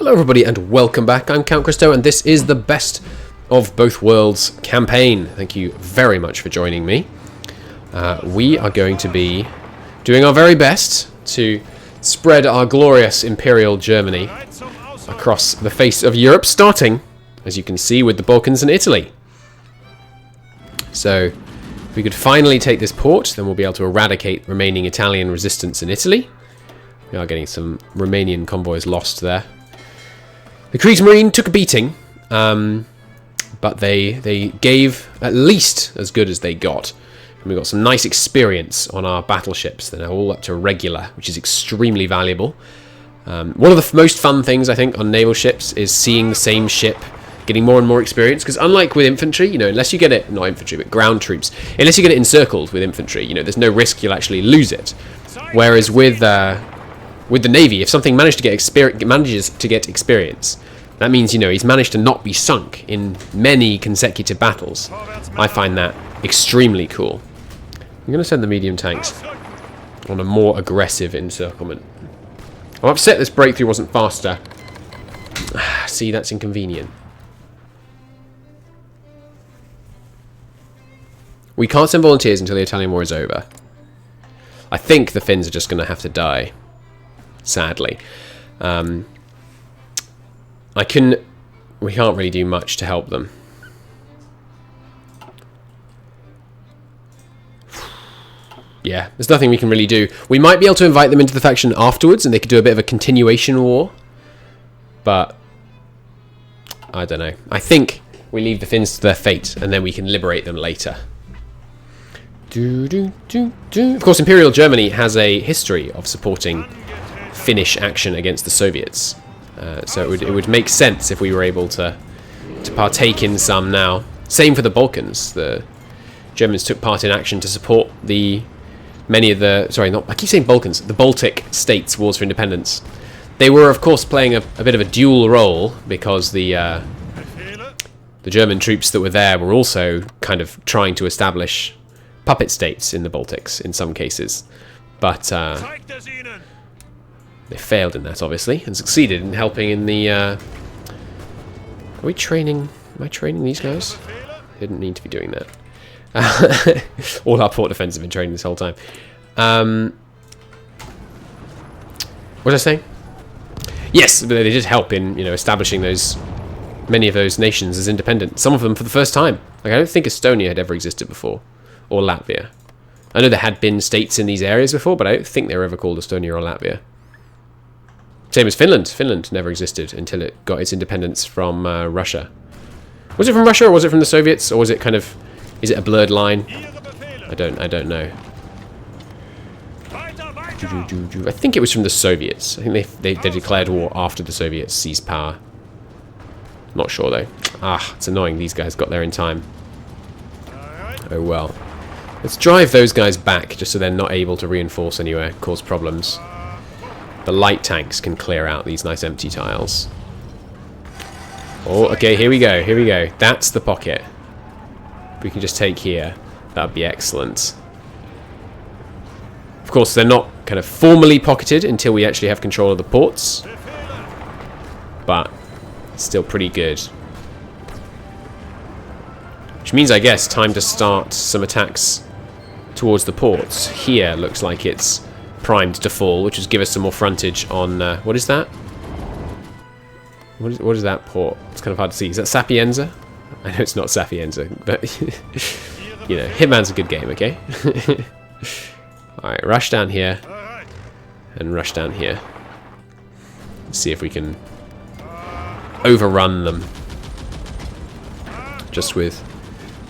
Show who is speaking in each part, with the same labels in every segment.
Speaker 1: Hello everybody and welcome back. I'm Count Christo and this is the Best of Both Worlds campaign. Thank you very much for joining me. We are going to be doing our very best to spread our glorious Imperial Germany across the face of Europe, starting, as you can see, with the Balkans and Italy. So, if we could finally take this port, then we'll be able to eradicate remaining Italian resistance in Italy. We are getting some Romanian convoys lost there. The Kriegsmarine took a beating, but they gave at least as good as they got. And we got some nice experience on our battleships. They're now all up to regular, which is extremely valuable. One of the most fun things, I think, on naval ships is seeing the same ship getting more and more experience. Because unlike with infantry, you know, unless you get it, not infantry, but ground troops, unless you get it encircled with infantry, you know, there's no risk you'll actually lose it. Whereas with the Navy, if something manages to get experience, that means, you know, he's managed to not be sunk in many consecutive battles. I find that extremely cool. I'm going to send the medium tanks on a more aggressive encirclement. I'm upset this breakthrough wasn't faster. See, that's inconvenient. We can't send volunteers until the Italian war is over. I think the Finns are just going to have to die. Sadly. We can't really do much to help them. Yeah, there's nothing we can really do. We might be able to invite them into the faction afterwards and they could do a bit of a continuation war. But I don't know. I think we leave the Finns to their fate and then we can liberate them later. Of course, Imperial Germany has a history of supporting Finnish action against the Soviets. So it would make sense if we were able to partake in some now. Same for the Balkans. The Germans took part in action to support the I keep saying Balkans, the Baltic states' wars for independence. They were, of course, playing a bit of a dual role because the German troops that were there were also kind of trying to establish puppet states in the Baltics in some cases. But they failed in that, obviously, and succeeded in helping in the... Are we training... Am I training these guys? I didn't need to be doing that. All our port defense have been training this whole time. What was I saying? Yes, they did help in, you know, establishing many of those nations as independent. Some of them for the first time. Like, I don't think Estonia had ever existed before. Or Latvia. I know there had been states in these areas before, but I don't think they were ever called Estonia or Latvia. Same as Finland. Finland never existed until it got its independence from Russia. Was it from Russia or was it from the Soviets, or was it kind of... Is it a blurred line? I don't know. I think it was from the Soviets. I think they declared war after the Soviets seized power. Not sure though. Ah, it's annoying these guys got there in time. Oh well. Let's drive those guys back just so they're not able to reinforce anywhere, cause problems. The light tanks can clear out these nice empty tiles. Oh, okay, here we go, here we go. That's the pocket. We can just take here. That'd be excellent. Of course, they're not kind of formally pocketed until we actually have control of the ports. But still pretty good. Which means, I guess, time to start some attacks towards the ports. Here looks like it's primed to fall, which would give us some more frontage on... what is that? What is that port? It's kind of hard to see. Is that Sapienza? I know it's not Sapienza, but... you know, Hitman's a good game, okay? Alright, rush down here. And rush down here. Let's see if we can overrun them. Just with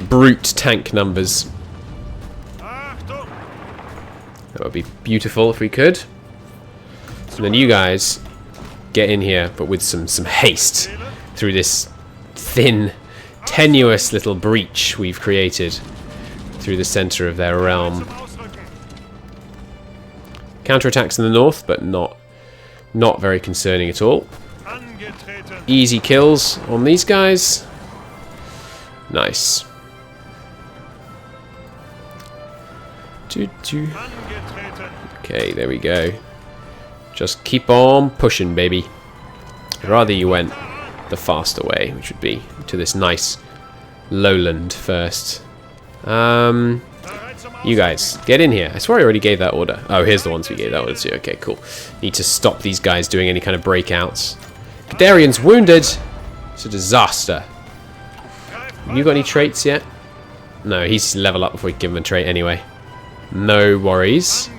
Speaker 1: brute tank numbers. That would be beautiful if we could. So then you guys get in here, but with some haste through this thin, tenuous little breach we've created through the center of their realm. Counterattacks in the north, but not very concerning at all. Easy kills on these guys. Nice. Okay, there we go. Just keep on pushing, baby. I'd rather you went the faster way, which would be to this nice lowland first. You guys, get in here. I swear I already gave that order. Oh, here's the ones we gave that order to. Okay, cool. Need to stop these guys doing any kind of breakouts. Guderian's wounded. It's a disaster. Have you got any traits yet? No, he's level up before we give him a trait anyway. No worries.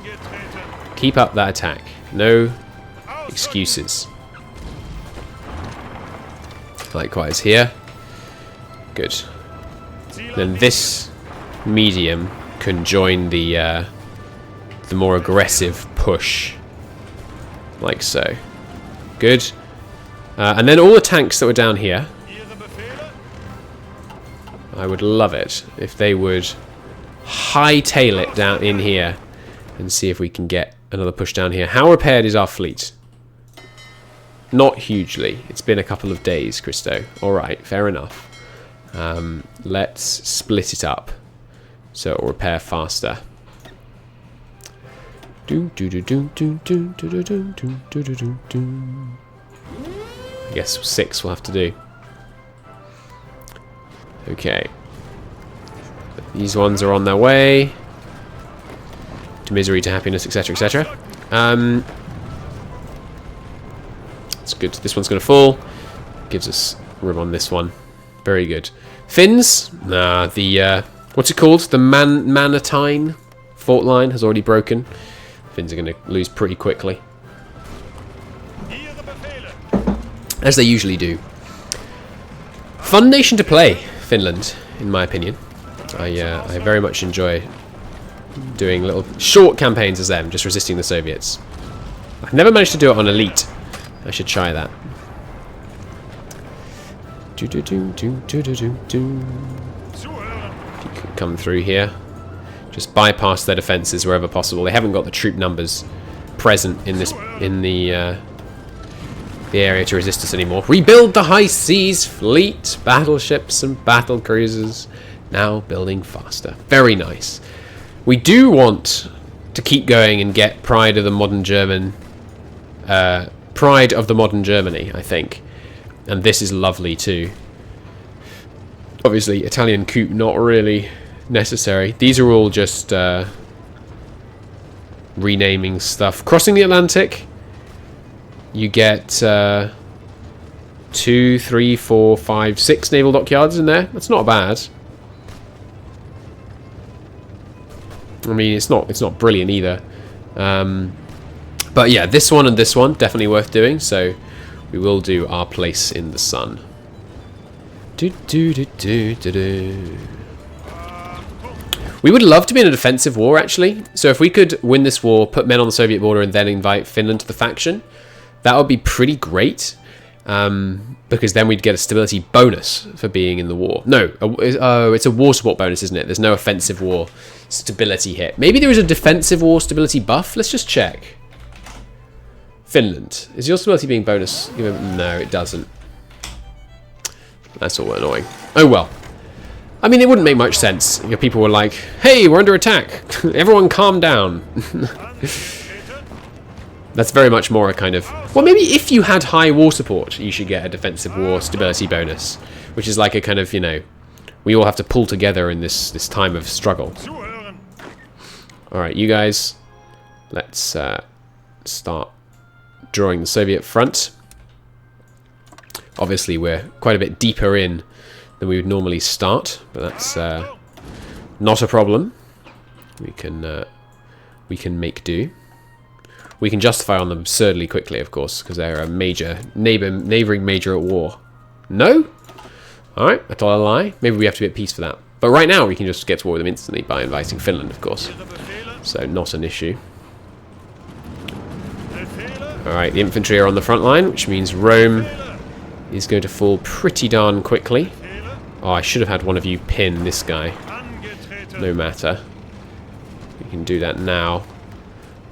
Speaker 1: Keep up that attack. No excuses. Likewise here. Good. Then this medium can join the more aggressive push. Like so. Good. And then all the tanks that were down here, I would love it if they would hightail it down in here and see if we can get another push down here. How repaired is our fleet? Not hugely. It's been a couple of days, Christo. Alright, fair enough. Let's split it up so it will repair faster. I guess 6 will have to do. Okay. These ones are on their way. To misery, to happiness, etc, etc. It's good. This one's going to fall. Gives us room on this one. Very good. Finns. What's it called? The Manatine fault line has already broken. Finns are going to lose pretty quickly. As they usually do. Fun nation to play, Finland, in my opinion. I very much enjoy doing little short campaigns as them, just resisting the Soviets. I've never managed to do it on Elite. I should try that. If you could come through here. Just bypass their defences wherever possible. They haven't got the troop numbers present in the area to resist us anymore. Rebuild the high seas fleet, battleships and battle cruisers. Now building faster. Very nice. We do want to keep going and get pride of the modern German, pride of the modern Germany, I think. And this is lovely too. Obviously, Italian coup not really necessary. These are all just renaming stuff. Crossing the Atlantic, you get 2, 3, 4, 5, 6 naval dockyards in there. That's not bad. I mean, it's not brilliant either. But yeah, this one and this one definitely worth doing. So we will do our place in the sun. We would love to be in a defensive war, actually. So if we could win this war, put men on the Soviet border, and then invite Finland to the faction, that would be pretty great. Because then we'd get a stability bonus for being in the war. No, it's a war support bonus, isn't it? There's no offensive war stability hit. Maybe there is a defensive war stability buff. Let's just check. Finland. Is your stability being bonus? No, it doesn't. That's all annoying. Oh well. I mean, it wouldn't make much sense. Your people were like, hey, we're under attack. Everyone calm down. That's very much more a kind of... Well, maybe if you had high war support, you should get a defensive war stability bonus. Which is like a kind of, you know... We all have to pull together in this time of struggle. Alright, you guys. Let's start drawing the Soviet front. Obviously, we're quite a bit deeper in than we would normally start. But that's not a problem. We can make do. We can justify on them absurdly quickly, of course, because they're a major neighbouring major at war. No? Alright, I told a lie. Maybe we have to be at peace for that. But right now, we can just get to war with them instantly by inviting Finland, of course. So, not an issue. Alright, the infantry are on the front line, which means Rome is going to fall pretty darn quickly. Oh, I should have had one of you pin this guy. No matter. We can do that now.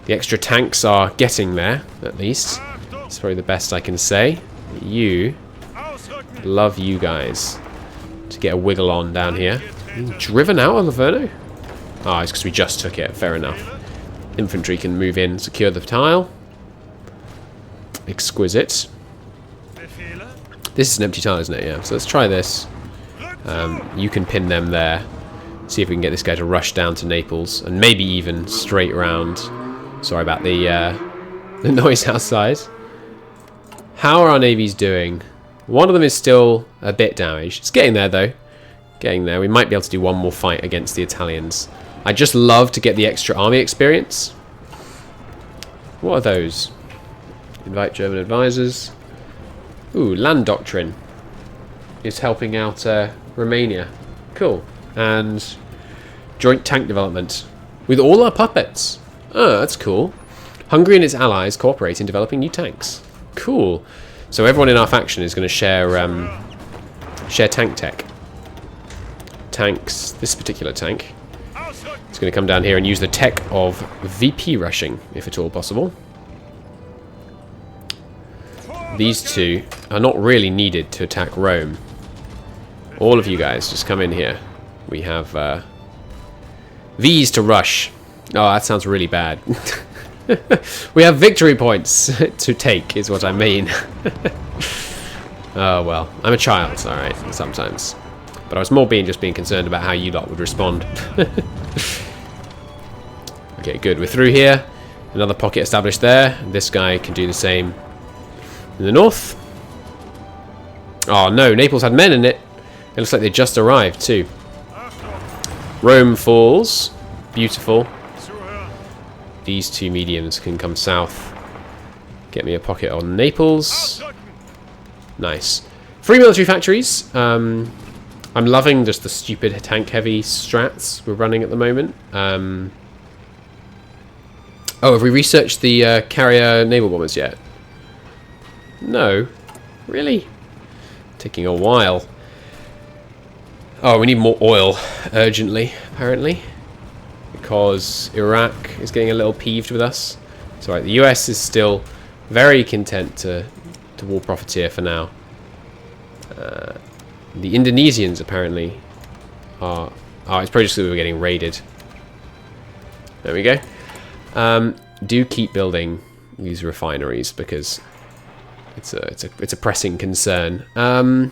Speaker 1: The extra tanks are getting there, at least. That's probably the best I can say. You, love you guys to get a wiggle on down here. Driven out of Livorno? Oh, it's because we just took it. Fair enough. Infantry can move in, secure the tile. Exquisite. This is an empty tile, isn't it? Yeah. So let's try this. You can pin them there. See if we can get this guy to rush down to Naples, and maybe even straight around. Sorry about the noise outside. How are our navies doing? One of them is still a bit damaged. It's getting there, though. Getting there. We might be able to do one more fight against the Italians. I just love to get the extra army experience. What are those? Invite German advisors. Ooh, land doctrine is helping out Romania. Cool. And joint tank development with all our puppets. Oh, that's cool. Hungary and its allies cooperate in developing new tanks. Cool. So everyone in our faction is going to share tank tech. Tanks. This particular tank is going to come down here and use the tech of VP rushing, if at all possible. These two are not really needed to attack Rome. All of you guys, just come in here. We have these to rush. Oh, that sounds really bad. We have victory points to take, is what I mean. Oh, well. I'm a child, alright, sometimes. But I was more just being concerned about how you lot would respond. Okay, good. We're through here. Another pocket established there. This guy can do the same in the north. Oh, no. Naples had men in it. It looks like they just arrived, too. Rome falls. Beautiful. These two mediums can come south. Get me a pocket on Naples. Nice. 3 military factories. I'm loving just the stupid tank-heavy strats we're running at the moment. Oh, have we researched the carrier naval bombers yet? No. Really? Taking a while. Oh, we need more oil urgently, apparently. Because Iraq is getting a little peeved with us. It's alright, the US is still very content to war profiteer for now. The Indonesians apparently are... Oh, it's probably just that we were getting raided. There we go. Do keep building these refineries because it's a pressing concern. Of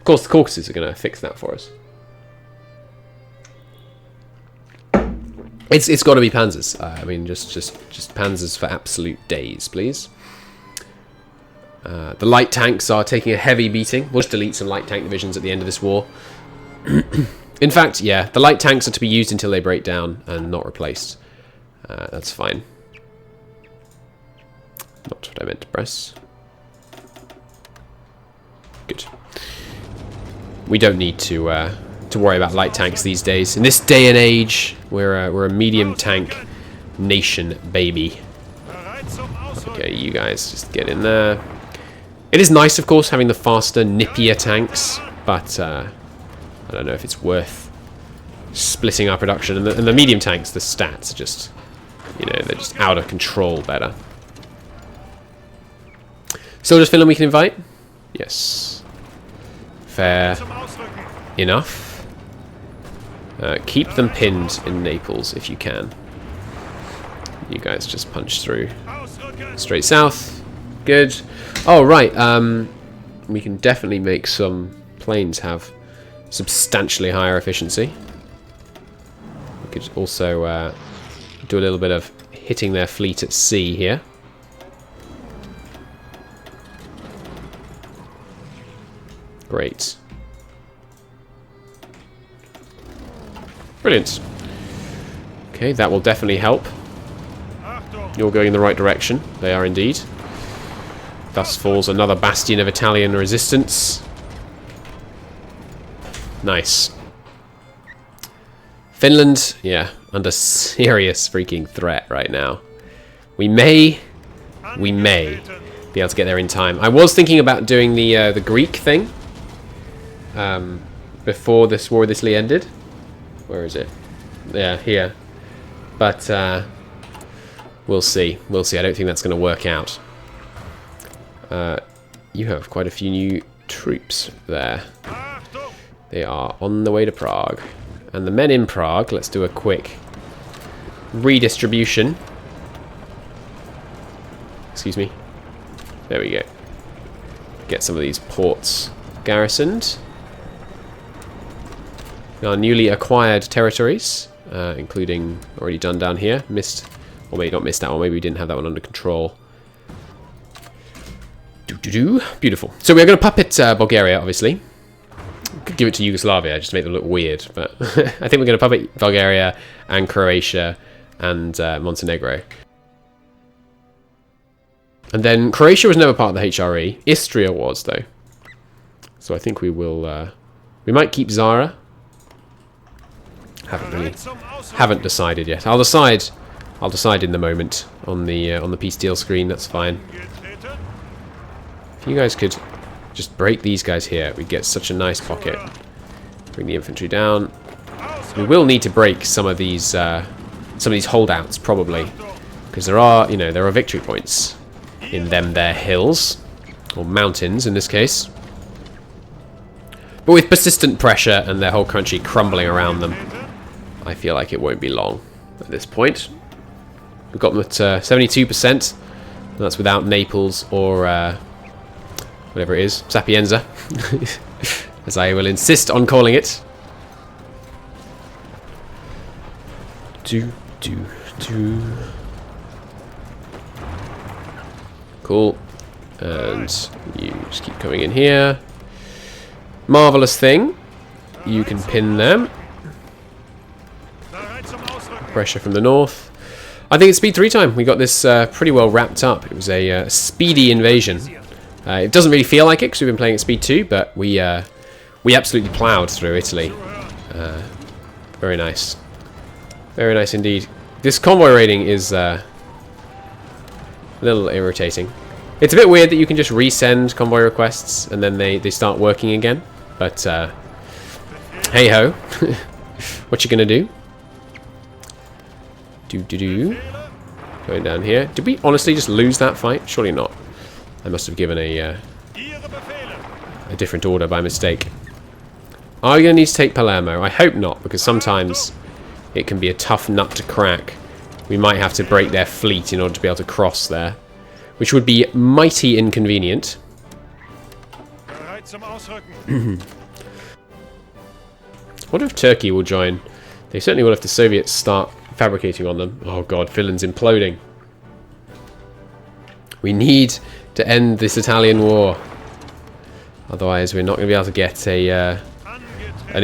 Speaker 1: course, the Caucasus are going to fix that for us. It's got to be panzers. I mean, just panzers for absolute days, please. The light tanks are taking a heavy beating. We'll just delete some light tank divisions at the end of this war. In fact, yeah, the light tanks are to be used until they break down and not replaced. That's fine. Not what I meant to press. Good. We don't need to worry about light tanks these days. In this day and age, we're a medium tank nation, baby. Okay, you guys just get in there. It is nice, of course, having the faster, nippier tanks, but I don't know if it's worth splitting our production. And the medium tanks, the stats are just, you know, they're just out of control better. Soldiers Finland we can invite? Yes. Fair enough. Keep them pinned in Naples if you can. You guys just punch through. Straight south. Good. Oh, right. We can definitely make some planes have substantially higher efficiency. We could also do a little bit of hitting their fleet at sea here. Great. Brilliant. Okay, that will definitely help. You're going in the right direction. They are indeed. Thus falls another bastion of Italian resistance. Nice. Finland, yeah, under serious freaking threat right now. We may be able to get there in time. I was thinking about doing the Greek thing before this war this ended. Where is it? Yeah, here. But we'll see. We'll see. I don't think that's going to work out. You have quite a few new troops there. They are on the way to Prague. And the men in Prague, let's do a quick redistribution. Excuse me. There we go. get some of these ports garrisoned. Our newly acquired territories, including already done down here. Missed, or maybe not missed that one. Maybe we didn't have that one under control. Beautiful. So we're going to puppet Bulgaria, obviously. Could give it to Yugoslavia just to make them look weird, but I think we're going to puppet Bulgaria and Croatia and Montenegro. And then Croatia was never part of the HRE. Istria was, though. So I think we will. We might keep Zara. Haven't decided yet. I'll decide in the moment on the peace deal screen. That's fine. If you guys could just break these guys here, we'd get such a nice pocket. Bring the infantry down. We will need to break some of these holdouts probably, because there are victory points in their hills or mountains in this case. But with persistent pressure and their whole country crumbling around them, I feel like it won't be long at this point. We've got them at 72%. That's without Naples or whatever it is, Sapienza, as I will insist on calling it. Cool. And you just keep coming in here. Marvelous thing. You can pin them. Pressure from the north. I think it's speed 3 time. We got this pretty well wrapped up. It was a speedy invasion. It doesn't really feel like it because we've been playing at speed 2, but we absolutely ploughed through Italy. Very nice. Very nice indeed. This convoy raiding is a little irritating. It's a bit weird that you can just resend convoy requests and then they start working again. But hey ho, what you gonna do? Going down here. Did we honestly just lose that fight? Surely not. I must have given a different order by mistake. Are we going to need to take Palermo? I hope not, because sometimes it can be a tough nut to crack. We might have to break their fleet in order to be able to cross there, which would be mighty inconvenient. What if Turkey will join? They certainly will if the Soviets start fabricating on them. Oh god, Finland's imploding. We need to end this Italian war. Otherwise, we're not going to be able to get an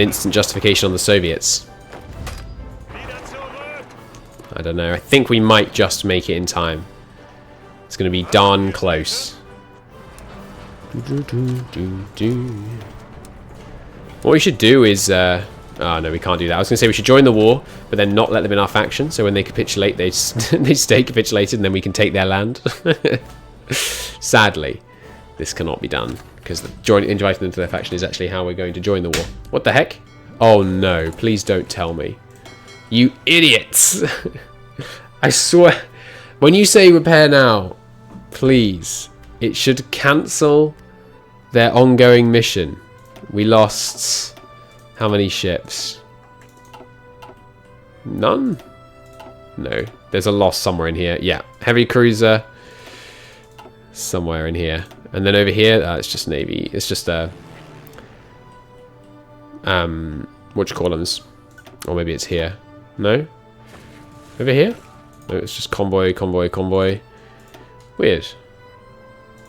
Speaker 1: instant justification on the Soviets. I don't know. I think we might just make it in time. It's going to be darn close. What we should do is... oh, no, we can't do that. I was going to say we should join the war, but then not let them in our faction. So when they capitulate, they stay capitulated, and then we can take their land. Sadly, this cannot be done, because inviting them to their faction is actually how we're going to join the war. What the heck? Oh, no. Please don't tell me. You idiots! I swear. When you say repair now, please, it should cancel their ongoing mission. We lost... how many ships? None? No. There's a loss somewhere in here. Yeah. Heavy cruiser. Somewhere in here. And then over here, it's just Navy. It's just what you call them? Or maybe it's here. No? Over here? No, it's just convoy, convoy, convoy. Weird.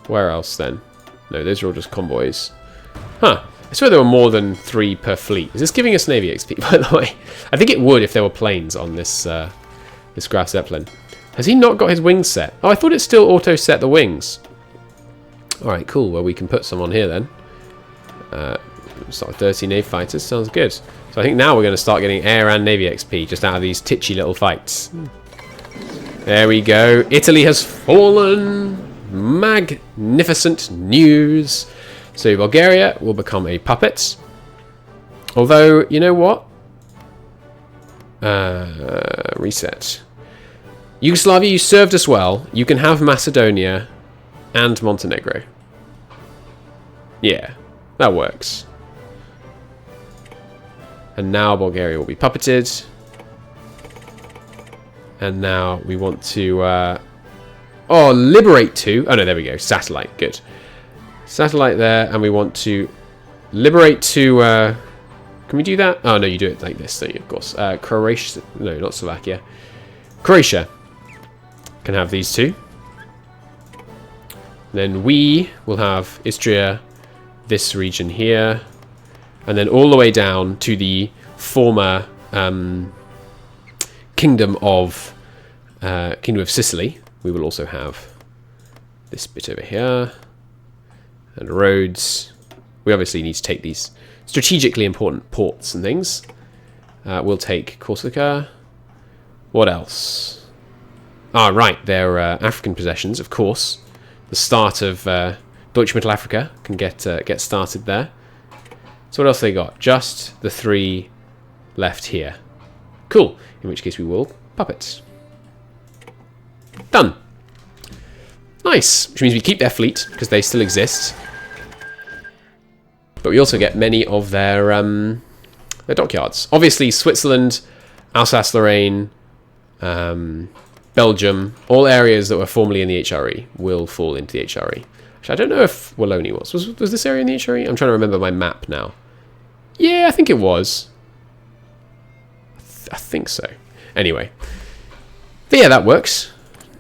Speaker 1: Where else then? No, those are all just convoys. Huh. I swear there were more than 3 per fleet. Is this giving us Navy XP, by the way? I think it would if there were planes on this this Graf Zeppelin. Has he not got his wings set? Oh, I thought it still auto-set the wings. Alright, cool. Well, we can put some on here then. Start with 30 Navy fighters. Sounds good. So I think now we're going to start getting air and Navy XP just out of these titchy little fights. There we go. Italy has fallen. Magnificent news. So Bulgaria will become a puppet. Although, you know what? Reset. Yugoslavia, you served us well. You can have Macedonia and Montenegro. Yeah, that works. And now Bulgaria will be puppeted. And now we want to... oh, liberate 2. Oh, no, there we go. Satellite. Good. Satellite there, and we want to liberate to... can we do that? Oh, no, you do it like this, don't you, of course. Croatia... No, not Slovakia. Croatia can have these two. Then we will have Istria, this region here, and then all the way down to the former Kingdom of Sicily. We will also have this bit over here, and roads. We obviously need to take these strategically important ports and things. We'll take Corsica. What else? Ah, right, they're African possessions, of course. The start of Deutsche Mittelafrika can get started there. So what else they got? Just the 3 left here. Cool. In which case we will puppet. Done. Nice. Which means we keep their fleet because they still exist. But we also get many of their dockyards. Obviously, Switzerland, Alsace-Lorraine, Belgium, all areas that were formerly in the HRE will fall into the HRE. Actually, I don't know if Wallonia was. Was this area in the HRE? I'm trying to remember my map now. Yeah, I think it was. I think so. Anyway. But yeah, that works.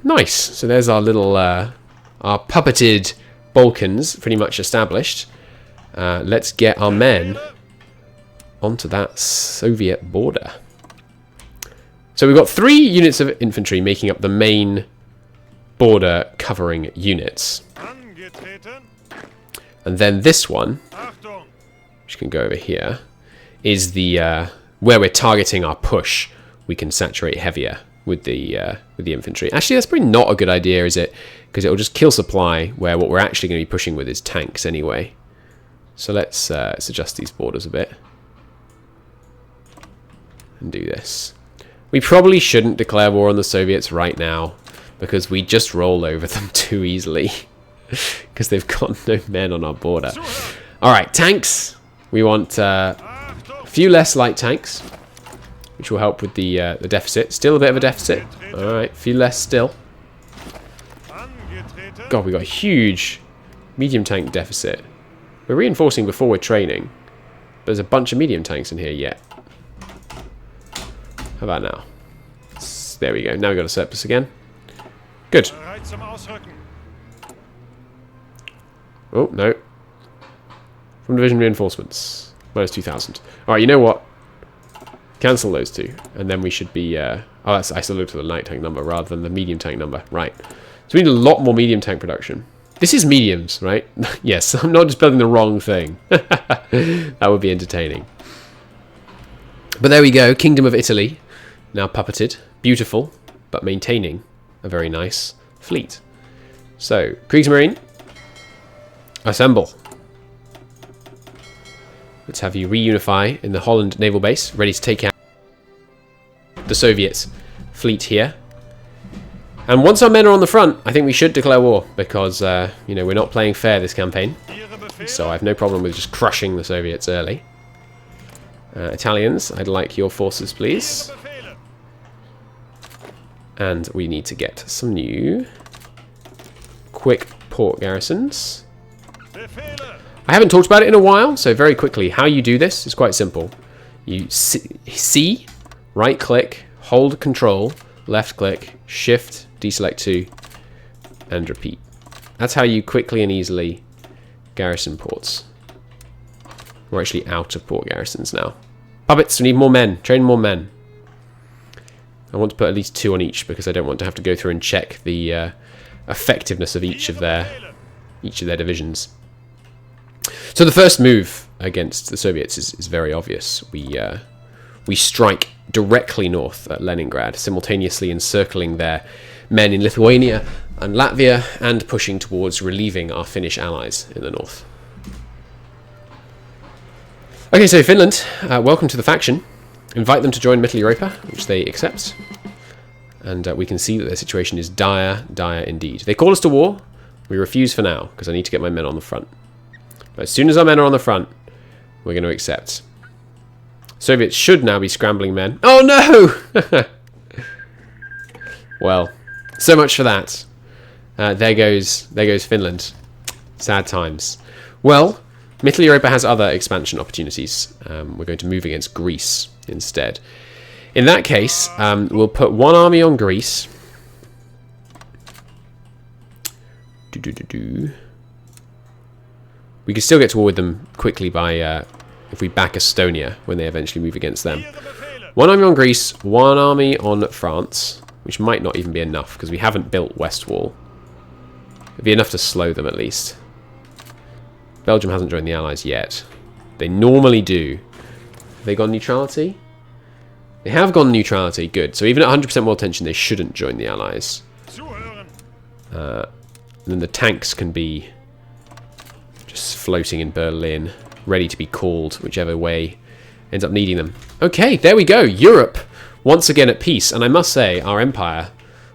Speaker 1: Nice. So there's our little, our puppeted Balkans pretty much established. Let's get our men onto that Soviet border. So we've got 3 units of infantry making up the main border covering units. And then this one, which can go over here, is the where we're targeting our push. We can saturate heavier with the infantry. Actually, that's probably not a good idea, is it? Because it will just kill supply, where what we're actually going to be pushing with is tanks anyway. So let's adjust these borders a bit. And do this. We probably shouldn't declare war on the Soviets right now, because we just roll over them too easily. Because they've got no men on our border. Alright, tanks. We want a few less light tanks, which will help with the deficit. Still a bit of a deficit. Alright, a few less still. God, we got a huge medium tank deficit. We're reinforcing before we're training. There's a bunch of medium tanks in here yet. How about now? There we go. Now we've got a surplus again. Good. Oh, no. From division reinforcements. Minus 2,000. Alright, you know what? Cancel those 2. And then we should be... oh, that's, I still looked at the light tank number rather than the medium tank number. Right. So we need a lot more medium tank production. This is mediums, right? Yes, I'm not just building the wrong thing. That would be entertaining. But there we go. Kingdom of Italy. Now puppeted. Beautiful. But maintaining a very nice fleet. So, Kriegsmarine. Assemble. Let's have you reunify in the Holland naval base. Ready to take out the Soviet fleet here. And once our men are on the front, I think we should declare war. Because, you know, we're not playing fair this campaign. So I have no problem with just crushing the Soviets early. Italians, I'd like your forces, please. And we need to get some new quick port garrisons. I haven't talked about it in a while, so very quickly, how you do this is quite simple. You C, right click, hold control, left click, shift, deselect 2, and repeat. That's how you quickly and easily garrison ports. We're actually out of port garrisons now. Puppets, we need more men. Train more men. I want to put at least 2 on each because I don't want to have to go through and check the effectiveness of each of their divisions. So the first move against the Soviets is very obvious. We strike directly north at Leningrad, simultaneously encircling their men in Lithuania and Latvia and pushing towards relieving our Finnish allies in the north. Okay, so Finland, welcome to the faction. Invite them to join Mittel Europa, which they accept. And we can see that their situation is dire, dire indeed. They call us to war. We refuse for now, because I need to get my men on the front. But as soon as our men are on the front, we're going to accept. Soviets should now be scrambling men. Oh no! Well, so much for that. There goes Finland. Sad times. Well, Middle Europa has other expansion opportunities. We're going to move against Greece instead. In that case, we'll put one army on Greece. We can still get to war with them quickly by if we back Estonia when they eventually move against them. One army on Greece, one army on France, which might not even be enough because we haven't built West Wall. It'd be enough to slow them at least. Belgium hasn't joined the Allies yet. They normally do. Have they gone neutrality? They have gone neutrality, good. So even at 100% world tension, they shouldn't join the Allies. And then the tanks can be just floating in Berlin, ready to be called whichever way ends up needing them. Okay, there we go. Europe, once again at peace. And I must say, our empire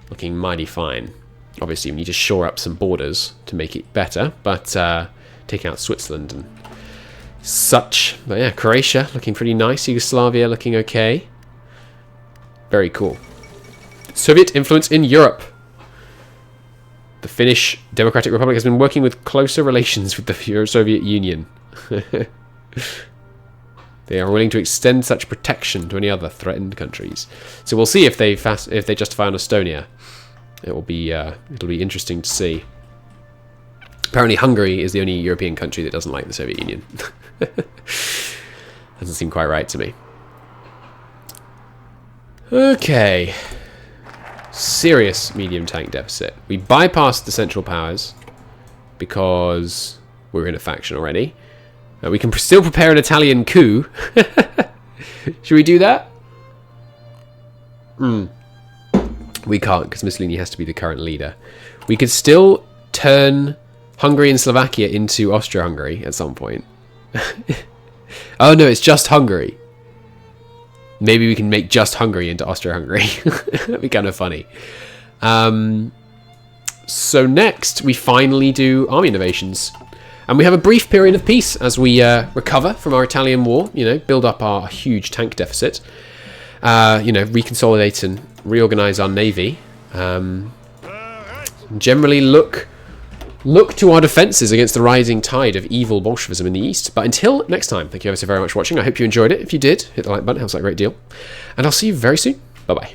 Speaker 1: looking mighty fine. Obviously, we need to shore up some borders to make it better, but taking out Switzerland and such. But yeah, Croatia looking pretty nice. Yugoslavia looking okay. Very cool. Soviet influence in Europe. The Finnish Democratic Republic has been working with closer relations with the Soviet Union. They are willing to extend such protection to any other threatened countries. So we'll see if they justify on Estonia. It'll be interesting to see. Apparently Hungary is the only European country that doesn't like the Soviet Union. Doesn't seem quite right to me. Okay. Serious medium tank deficit. We bypassed the Central Powers because we're in a faction already. We can still prepare an Italian coup. Should we do that? We can't because Mussolini has to be the current leader. We could still turn Hungary and Slovakia into Austria-Hungary at some point. Oh no, it's just Hungary. Maybe we can make just Hungary into Austria-Hungary. That'd be kind of funny. So next, we finally do army innovations. And we have a brief period of peace as we recover from our Italian war, you know, build up our huge tank deficit, you know, reconsolidate and reorganize our navy. Generally look to our defenses against the rising tide of evil Bolshevism in the East. But until next time, thank you ever so very much for watching. I hope you enjoyed it. If you did, hit the like button, helps out a great deal. And I'll see you very soon. Bye-bye.